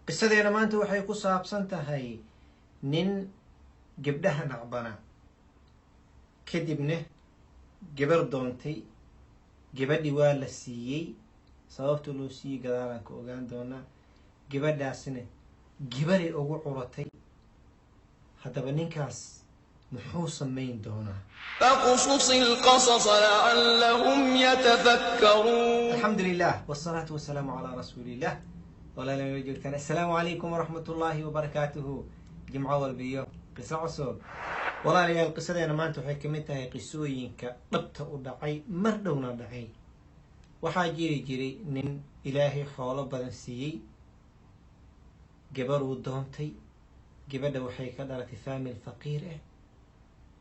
qisadeena maanta waxay ku saabsan tahay nin gabdhaha nacbana kadibna gabar doontay. gabadhii waa la siiyey, sababta loo siiyey gadaalaan ka ogaan doonaa. gabadhaasna gabaray ugu curatay. haddaba ninkaas muxuu samayn doonaa? فاقصص القصص لعلهم يتفكرون. الحمد لله والصلاة والسلام على رسول الله. ولا لم يجوكتنا. السلام عليكم ورحمة الله وبركاته. جمعة والبيو قصة عصور. والله لي القصة دي أنا ما أنتو حكمتها قصوينك ضبط ودعي مردونا دعي وحاجيري جري نن إلهي خالب بدنسيي جبر ودونتي جبر وحي كدرة فامي الفقير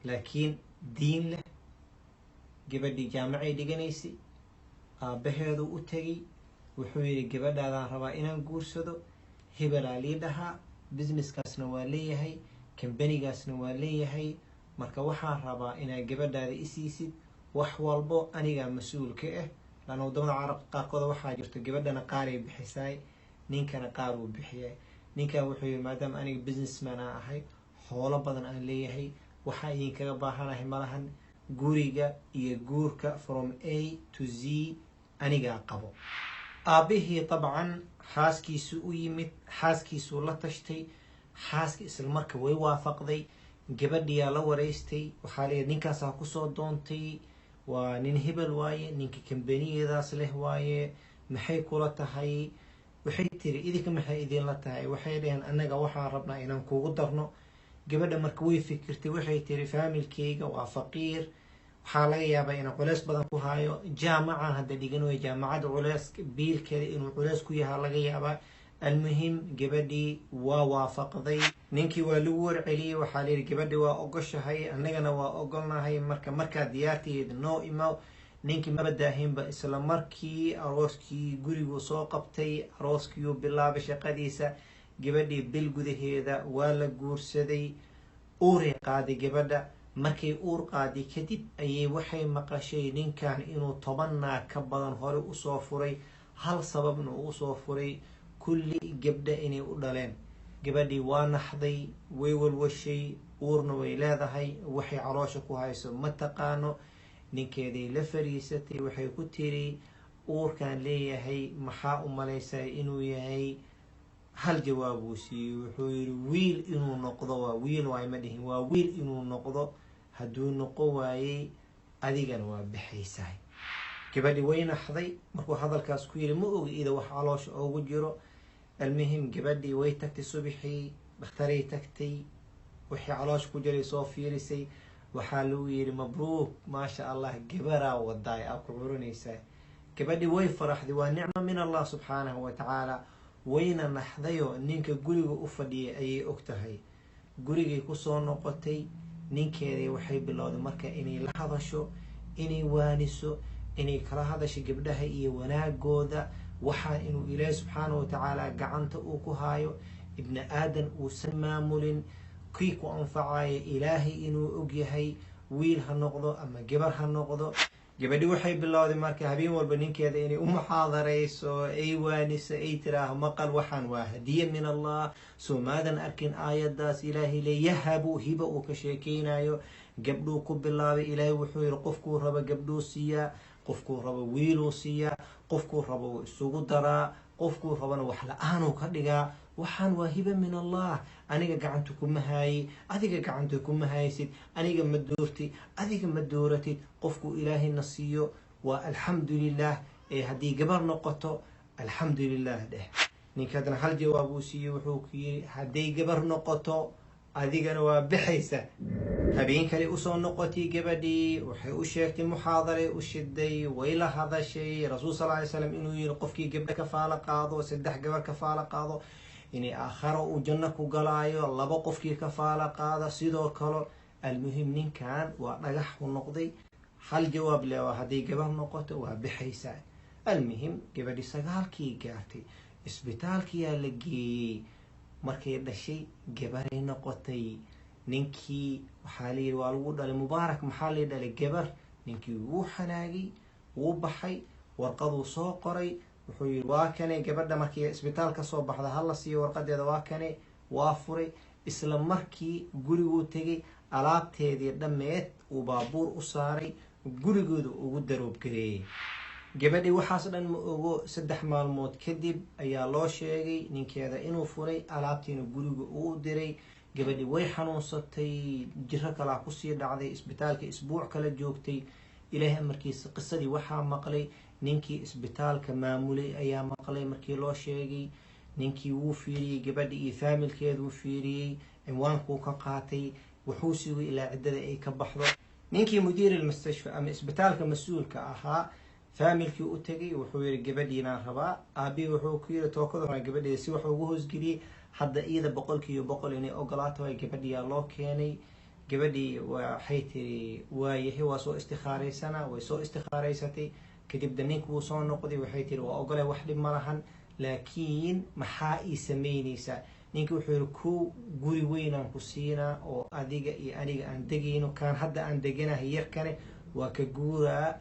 لكن دين له جبر دي جامعي دي جنيسي بهذا أتجي وحويري جبر دا ربا إنا نقول هبل علي دها بزنس كاسنا واليه هي كمبانيgaasna waa leeyahay. marka waxaan rabaa inaa gabadhaada isiisid wax walbo aniga mas'uul ka ah. lana wadamada carabta qaarkooda waxaa jirto gabadhana qaar ay bixisay, ninkana qaar uu bixiyay. ninkan wuxuu yiri maadaama aniga businessman aan ahay, xoolo badan aan leeyahay, waxa idin kaga baahanahay malahan guriga iyo guurka from A to Z aniga qabo. aabihii طبعا xaaskiisu u yimid, xaaskiisu la tashtay, xaaska isla marka way waafaqday. gabadhiyaa la wareystay, waxaa leeyahay ninkaasaa kusoo doontay, waa nin hebel waaye, ninka kambaniyedaas leh waaye, maxay kula tahay? waxay tiri idinka maxay idinla tahay? waxay dhaheen annaga waxaan rabnaa inaan kugu darno. gabadha marka way fikirtay, waxay tiri faamilkeyga waa faqiir, waxaa laga yaabaa inaan culeys badan ku hayo. jaamacan hadda dhigan way jaamacadda culeys biilkeeda inuu culeys ku yahaa laga yaabaa. المهم gabadhii waa waafaqday. ninkii waa lagu warceliyey, waxaa layidhi gabadhi waa ogoshahay, annagana waa ogolnahay, markaa diyaarteed noo imaw. ninkii maba daahinba, isla markii arooskii guriguu soo qabtay, arooskiiuu bilaabay shaqadiisa. gabadhii bil gudaheeda waa la guursaday, uuray qaaday gabadha. markay uur qaaday kadib ayay waxay maqashay ninkan inuu 10 naag ka badan hore usoo furay, hal sababna uu usoo furay kulli gabdha inay u dhaleen. gabadhii waa naxday, way walwashay, uurna way leedahay, waxay caloosha ku hayso ma taqaano. ninkeeday la fariisatay, waxay ku tiri uurkan leeyahay maxaa u malaysay inuu yahay? hal jawaab uu siiyey, wuxuu yiri wiil inuu noqdo. waa wiil waay ma dhihin, waa wiil inuu noqdo. hadduu noqon waayey adigana waa bixaysahay. gabadhii way naxday markuu hadalkaas ku yiri, ma ogi ida wax caloosha ugu jiro. المهم gabadhii way tagtay subaxii dhakhtaray tagtay, wixii caloosh ku jiray soo fiirisay. waxaa lagu yiri mabruuk, maasha allah, gabaraa wadaay aa ku curinaysaa. gabadhii way faraxday, waa nicmo min allah subxaanahu wa tacaala. wayna naxdayoo ninka guriga u fadhiyay ayay og tahay. gurigay kusoo noqotay, ninkeedii waxay bilowday marka inay la hadasho, inay waaniso, inay kala hadasho gabdhaha iyo wanaagooda. waxaa inuu ilaahi subxaanahu wa tacaala gacanta uu ku haayo, ibni aadan uusan maamulin, kii ku anfacaya ilaahay inuu og yahay, wiil ha noqdo ama gabar ha noqdo. gabadhi waxay bilowday marka habeen walba ninkeeda inay u muxaadarayso, ay waaniso, ay tiraaho maqal waxaan waa hadiye min allah. soo maadan arkin aayadaas ilaahay le yahabu hiba uu ka sheekeynayo. gabdhuu ku bilaabay, ilaahay wuxuu yiri qofkuu raba gabdhuu siiyaa, qofkuu rabo wiiluu siiyaa, qofkuu rabo wuu isugu daraa, qofkuu rabana wax la-aanuu ka dhigaa. waxaan waa hiba min allah. aniga gacanta kuma haayey, adiga gacanta kuma haysid, aniga ma doortid, adiga ma dooratid. qofkuu ilaahayna siiyo waa alxamdulilah. ee haddii gabar noqoto alxamdulilah dheh. ninka haddana hal jawaab uu siiyey, wuxuu ku yiri hadday gabar noqoto adigana waa bixaysa. habeen kale usoo noqotay gabadhii, waxay u sheegtay muxaadaray u shiday, way la hadashay. rasuul sal ly slam inuu yiri qofkii gabdha kafaala qaado, 3 gabar kafaala qaado, inay aakharo uu janno ku galaayo. 2 qofkii kafaala qaada sidoo kale. almuhim ninkan waa dhagax u noqday, hal jawaab le waa hadday gabar noqoto waa bixaysaa. almuhim gabadhii 9kii gaartay, isbitaalkiyaa la geeyey. markay dhashay gabaray noqotay. ninkii waxaa layidhi waa lagu dhalay mubaarak, maxaa lay dhalay gabar. ninkii wuu xanaagay, wuu baxay, warqaduu soo qoray, wuxuu yidhi waa kane gabadha markii isbitaal ka soo baxda hala siiyo warqadeeda, waa kane waa furay. isla markii guriguu tegay, alaabteedii dhammeed uu baabuur u saaray, gurigooda ugu daroobgareeyey. gabadhii waxaas dhan ma ogo. 3 maalmood kadib ayaa loo sheegay ninkeeda inuu furay, alaabtiina guriga uu diray. gabadhii way xanuunsatay, jiro kalaa kusii dhacday, isbitaalka isbuuc kala joogtay. ilaahay amarkiisa qisadii waxaa maqlay ninkii isbitaalka maamulay ayaa maqlay markii loo sheegay. ninkii wuu fiiriyey gabadhi iyo faamilkeedu fiiriyey, cinwaankuu ka qaatay, wuxuu sugay ilaa ciddada ay ka baxdo. ninkii mudiir almustashfa ama isbitaalka mas-uulka ahaa faamilkii u tegay, wuxuu yihi gabadhiinaan rabaa. aabihii wuxuu ku yiri tookada hore gabadheeda si wax ugu hoosgeliyey, hadda iyada 100% inay ogolaato ay gabadhiyaa loo keenay. gabadhii waxay tiri waayahay, waa soo istikhaaraysana, way soo istikhaaraysatay. kadibna ninka wuu soo noqday, waxay tiri waa ogolay, wax dhib ma lahan, laakiin maxaa ii samaynaysaa? ninkii wuxuu yihi ku guri weynaan ku siinaa oo adiga iyo aniga aan degayno, kaan hadda aan deganahay yarkane waa ka guuraa.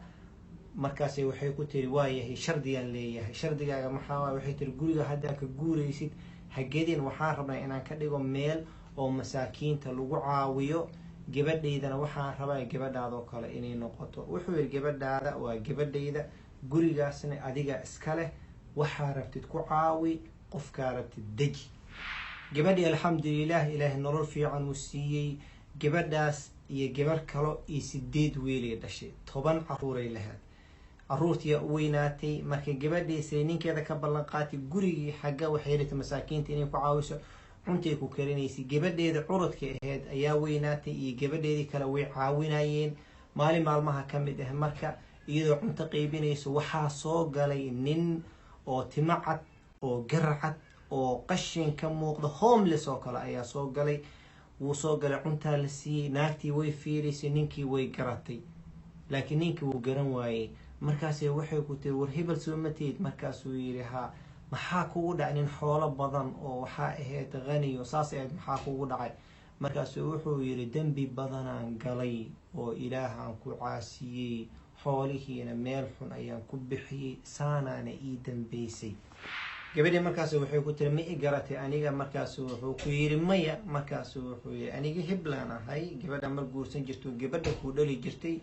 markaasay waxay ku tiri waayahay, shardigaan leeyahay. shardigaaga maxaa waay? waxay tiri guriga haddaa ka guuraysid hagedin, waxaan rabnaa inaan ka dhigo meel oo masaakiinta lagu caawiyo. gabadhaydana waxaan rabaa gabadhaadoo kale inay noqoto. wuxuu yihi gabadhaada waa gabadhayda, gurigaasna adiga iska leh, waxaa rabtid ku caawi, qofkaa rabtid deji. gabadhii alxamdulilah ilaahay nolol fiican uu siiyey. gabadhaas iyo gabar kalo iyo 8 wiilay dhashay, 10 caruuray lahayd. caruurtii u weynaatay. markay gabadhiisay ninkeeda ka ballan qaatay gurigii xagga waxay rabtay masaakiinta inay ku caawiso, cuntay ku karinaysay. gabadheeda curadka ahayd ayaa weynaatay iyo gabadheedii kale way caawinayeen. maalin maalmaha ka mid ah marka iyadoo cunto qaybinayso, waxaa soo galay nin oo timo cad oo garcad oo qashin ka muuqda, homeless oo kale ayaa soo galay. wuu soo galay, cuntaa la siiyey. naagtii way fiirisay, ninkii way garatay, laakiin ninkii wuu garan waayey. markaasay waxay ku tiri war hebel soo mateed? markaasuu yidhi ha. maxaa kugu dhacay? nin xoolo badan oo waxaa ahayd qaniyo saas ahayd, maxaa kugu dhacay? markaasuu wuxuu yidhi dembi badanaan galay oo ilaahaan ku caasiyey, xoolihiina meel xun ayaan ku bixiyey, saanaana ii dambeysay. gabadhii markaas waxay ku tiri ma i garatay aniga? markaasuu wuxuu ku yidhi maya. markaasuu wuxuu yidhi aniga heblaan ahay, gabadha mar guursan jirto, gabadha ku dhali jirtay.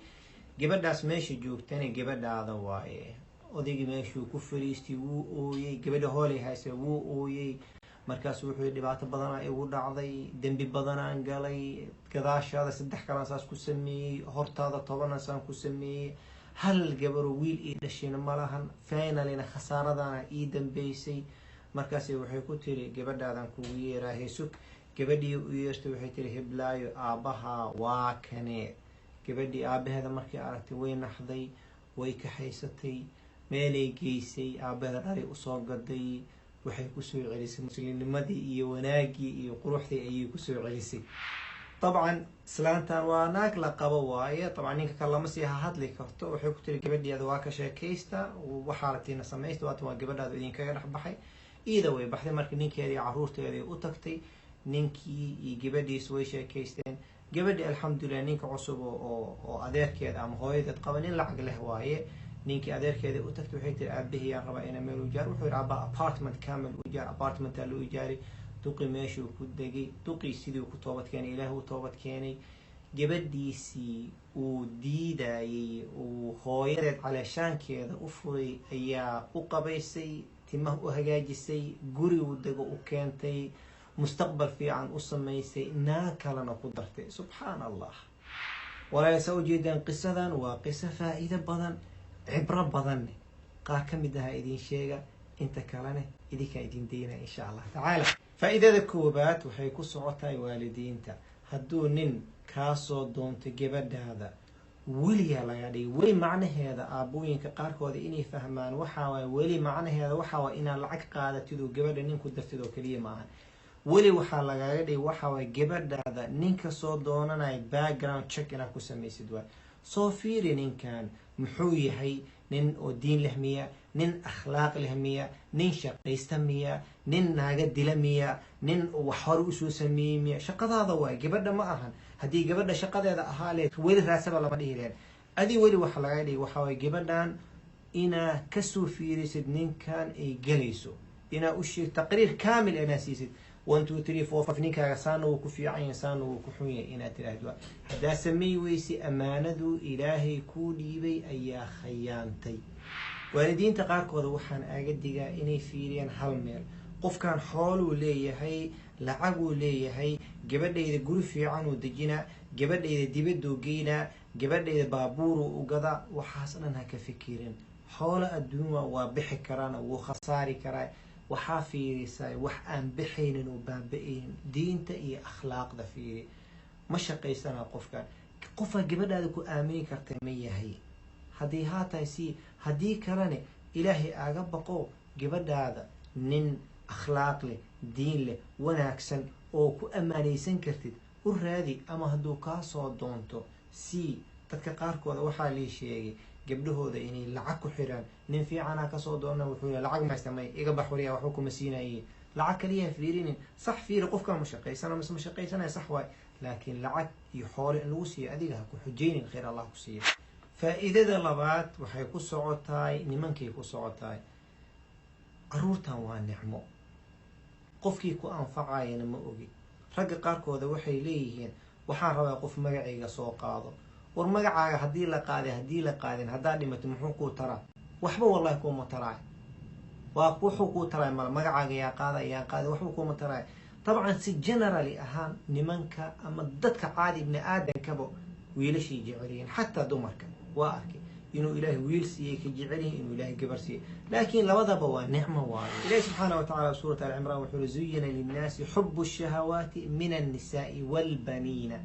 gabadhaas meesha joogtana gabadhaada waaye. odaygii meeshuu ku fariistay wuu ooyey, gabadha hoolay haysa wuu ooyey. markaasuu wuxuu yidhi dhibaato badanaa igu dhacday, dembi badanaan galay, gadaashaada 3 kalaan saas ku sameeyey, hortaada 10 saan ku sameeyey, hal gabaro wiil ii dhashayna ma lahan, finalina khasaaradana ii dambeysay. markaasay waxay ku tiri gabadhaadan kugu yeeraa heesug. gabadhii u yeertay waxay tiri heblaayo aabbaha waa kane. gabadhii aabaheeda markay aragtay way naxday, way kaxaysatay, meelay geysay. aabaheeda dhari usoo gaday, waxay kusoo celisay muslimnimadii iyo wanaagii iyo quruxdii ayay kusoo celisay. طبعا islaantan waa naag la qabo waaye. طبعا ninka kale lama sii hadli karto. waxay ku tiri gabadheeda waa ka sheekaysta, waxaa rabtiina samaysta, waatan waa gabadhaada idinkaga dhex baxay. iyada way baxday marka ninkeedii caruurteedii u tagtay. ninkii iyo gabadhiis way sheekaysteen. gabadhii alxamdulilah ninka cusub oo adeerkeeda ama hooyadeed qaba nin lacag leh waaye. ninkii adeerkeedii u tagtay waxay tiri aabahiyaan rabaa inaa meel ujaar. wuxuu yidhi aabaa apartment kamil ujaar. apartmentaa loo ijaaray. duqi meeshuu ku degay. duqii sidii ku toobad keenay, ilaahi u toobad keenay. gabadhiisii uu diidayay, uu hooyadeed caleeshaankeeda u furay ayaa u qabaysay, timaha u hagaajisay, guri uu dego u keentay, mustaqbal fiican u samaysay, naag kalena ku dartay. subxaan allah. walaalasa ujeedaan qisadan waa qiso faa'iido badan, cibro badanne. qaar ka mid aha idin sheega, inta kalene idinkaa idin dayna insha allah tacaala. faa'iidada koobaad waxay ku socotahay waalidiinta. hadduu nin kaasoo doonto gabadhaada, weliyaa laga dhigay. weli macnaheeda aabooyinka qaarkooda inay fahmaan waxaa waay, weli macnaheeda waxaa waay inaad lacag qaadatid oo gabadha ninku dartid oo keliya maahan. weli waxaa lagaaga dhigay waxaa waay gabadhaada ninka soo doonanaya background check inaad ku samaysid waay. soo fiiri ninkan muxuu yahay, nin oo diin leh miya, nin akhlaaq leh miya, nin shaqaysta miya, nin naaga dila miya, nin wax hore usoo sameeyey miya. shaqadaada waay, gabadha ma ahan. haddii gabadha shaqadeeda ahaa leed weli raasaba lama dhihi lahayn. adii weli waxa laga dhigay waxaa waay gabadhan inaa kasoo fiirisid ninkan ay gelayso inaa u sheeg taqriir kaamil inaa siisid 1 2 3 4 5 ninkaaga saana wuu ku fiican yahay saana wuu ku xun yahay inaad tiraahdo haddaa samey weysi ammaanadu ilaahay kuu dhiibay ayaa khayaantay waalidiinta qaarkooda waxaan aaga digaa inay fiiriyaan hal meel qofkan xooluu leeyahay lacaguu leeyahay gabadhayda guri fiican uu dejinaa gabadhayda dibaduu geynaa gabadhayda baabuuruu ugadaa waxaas dhan ha ka fikirin xoolo adduuma waa bixi karaan wuu khasaari karaa waxaa fiirisaa wax aan bixaynin oo baaba-aynin diinta iyo akhlaaqda fiiri ma shaqaysanaa qofkan qofaa gabadhaada ku aamini karta ma yahay haddii haa tahay si haddii kalene ilaahay aaga baqo gabadhaada nin akhlaaq leh diin leh wanaagsan oo ku ammaanaysan kartid u raadi ama hadduu kaa soo doonto si dadka qaarkooda waxaa lii sheegay gabdhahooda inay lacag ku xiraan nin fiicanaa kasoo doona wuxuu lacag maystamay iga bax wariya waxba kuma siinaye lacag kaliyaa fiirinin sax fiiri qofkaan ma shaqaysana mise ma shaqaysanaya sax waay laakiin lacag iyo xoole in lagu siiyo adiga ha ku xujaynin khayr allah ku siiya faa'iidada labaad waxay ku socotahay nimankay ku socotahay caruurtan waa nicmo qofkii ku anfacayana ma ogi ragga qaarkooda waxay leeyihiin waxaan rabaa qof magacayga soo qaado war magacaaga haddii la qaadin haddaa dhimato muxuu kuu taraa waxba wallahi kuuma taraay waa wuxuu kuu taraay mala magacaaga yaa qaada waxba kuuma taraay dabcan si generally ahaan nimanka ama dadka caadi ibni aadankaba wiilashay jecelyihiin xataa dumarka waa arkay inuu ilaahay wiil siiyey ka jecelyihin inuu ilaahay gabar siiyey laakiin labadaba waa nicmo waayo ilahi subxaana wa tacala suurat al-cimraan wuxuu zuyina linnaasi xubu shahawaati min annisaai waalbaniina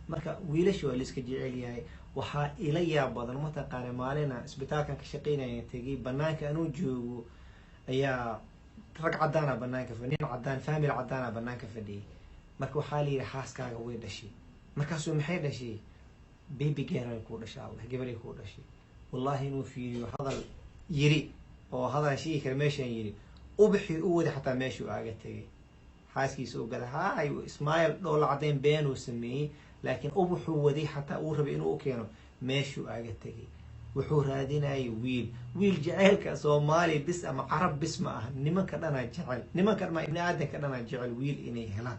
marka wiilasha waa laiska jecel yahay waxaa ila yaab badan mataqaana maalina isbitaalkan ka shaqaynaya tegay banaanka anuu joogo ayaa rag cadaana banaanka nin cadaan family cadaana banaanka fadhiyay marka waxaa la yidhi xaaskaaga way dhashay markaasuu maxay dhashay baby girl ku dhashay allah gabaray ku dhashay wallahi inuu fiiriyo hadal yiri oo hadal shii kale meeshan yiri ubixi u wada xataa meeshuu aaga tegay xaaskiisa u gala haay ismaail dhoola cadeen beenuu sameeyey laakiin ubuxuu waday xataa uu rabay inuu u keeno meeshuu aaga tegay wuxuu raadinayay wiil jaceylka soomaali bis ama carab bis ma aha nimanka dhanaa jecel nimanka dhanaa ibni aadanka dhanaa jecel wiil inay helaan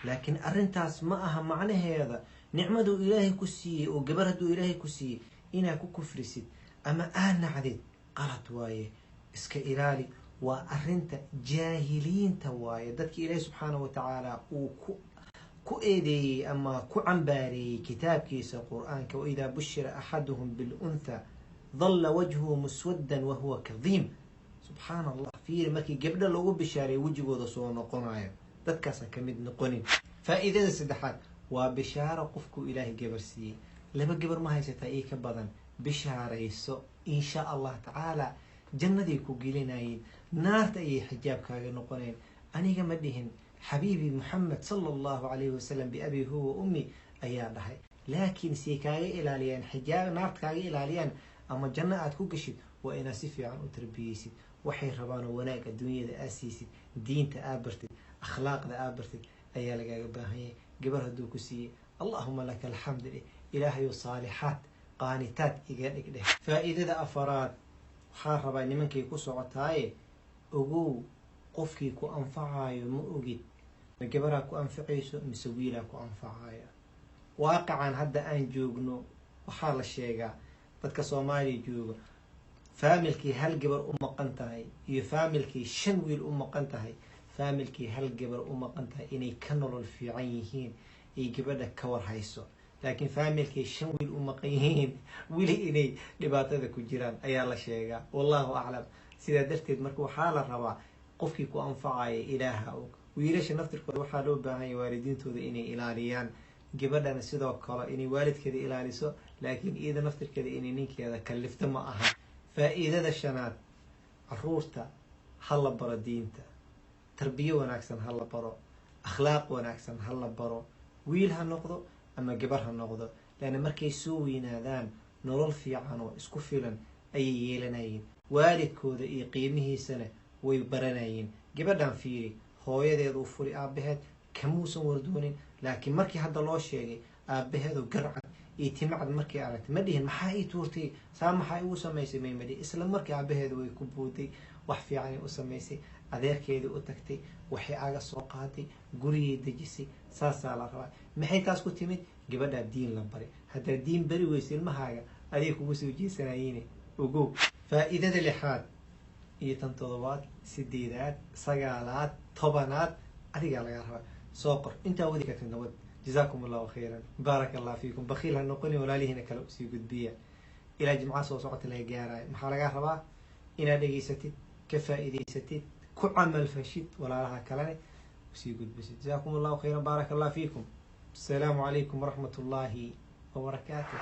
laakiin arrintaas ma aha macnaheeda nicmaduu ilaahay ku siiyey oo gabar hadduu ilaahay ku siiyey inaa ku kufrisid ama nacdid qalad waaye iska ilaali waa arrinta jaahiliinta waaye dadka ilaahay subxaana wa tacaala uu ku eedeeyey ama ku cambaareeyey kitaabkiisa qur-aanka waidaa bushira axaduhum biluntha dalla wajhuhu muswaddan wahuwa kadiim subxaana allah fiiri markii gabdho lagu bishaareey wejigooda soo noqonayo dadkaasa ka mid noqonin faa'iidada saddexaad waa bishaaro qofkuu ilaahay gabar siiyey laba gabar ma haysataa ii ka badan bishaarayso insha allah tacaala jannaday ku gelinayeen naarta ayay xijaabkaaga noqoneen aniga ma dhihin xabiibi maxamed sala allahu calayhi wasalam biabi huwa ummi ayaa dhahay laakiin say kaaga ilaaliyaan xijaab naarta kaaga ilaaliyaan ama janno aad ku gashid waa inaad si fiican u tarbiyeysid waxay rabaan oo wanaag adduunyada aad siisid diinta aad bartid akhlaaqda aad bartid ayaa lagaaga baahanyay gabar hadduu ku siiyey allahuma laka alxamdu leh ilaahayo saalixaad qaanitaad iga dhigdheh faa'iidada afaraad waxaa rabaa nimankay ku socotaaye ogow qofkii ku anfacayo ma ogid ma gabaraa ku anfacayso mise wiilaa ku anfacayo waaqican hadda aan joogno waxaa la sheegaa dadka soomaaliya jooga faamilkii hal gabar u maqan tahay iyo faamilkii 5 wiil u maqan tahay faamilkii hal gabar u maqan tahay inay ka nolol fiican yihiin ay gabadha ka war hayso laakiin faamilkii 5 wiil u maqan yihiin wili inay dhibaatada ku jiraan ayaa la sheegaa wallahu aclam sidaa darteed marka waxaa la rabaa qofkii ku anfacaya ilaaha og wiilasha naftirkooda waxaa loo baahan yahay waalidiintooda inay ilaaliyaan gabadhana sidoo kale inay waalidkeeda ilaaliso laakiin iyada naftirkeeda inay ninkeeda kallifto ma aha faa'iidada shanaad caruurta ha la baro diinta tarbiyo wanaagsan ha la baro akhlaaq wanaagsan ha la baro wiil ha noqdo ama gabar ha noqdo laana markay soo weynaadaan nolol fiican oo isku filan ayay yeelanayeen waalidkooda iyo qiimihiisana way baranayeen gabadhan fiiri hooyadeed uu furi aabaheed kamuusan wardoonin laakiin markii hadda loo sheegay aabaheedu garcad iyo timacad markay aragtay ma dhihin maxaa ii tuurtay saa maxaa igu samaysay maymadhi isla markii aabaheeda way ku buuday wax fiicanay u samaysay adeerkeedii u tagtay waxay aga soo qaaday gurigay dejisay saasaa la rabaa maxay taas ku timid gabadhaa diin la bari haddaa diin bari weysa ilmahaaga aday kugu soo jeesanayiin ogow faa'iidada 6aad iyo tan 7aad 8aad 9aad 10aad adigaa laga rabaa soo qor intaa wadi kartid nabad جزاكم الله خيرا بارك الله فيكم بخيل هالنقني ولا لي هنا كلو سيقود بيا إلى جمعة صوصعة اللي جارة محلقة ربا إنا دقي ستيت كفائدة ستيت كعمل فشيت ولا لها كلامي سيقود بس جزاكم الله خيرا بارك الله فيكم السلام عليكم ورحمة الله وبركاته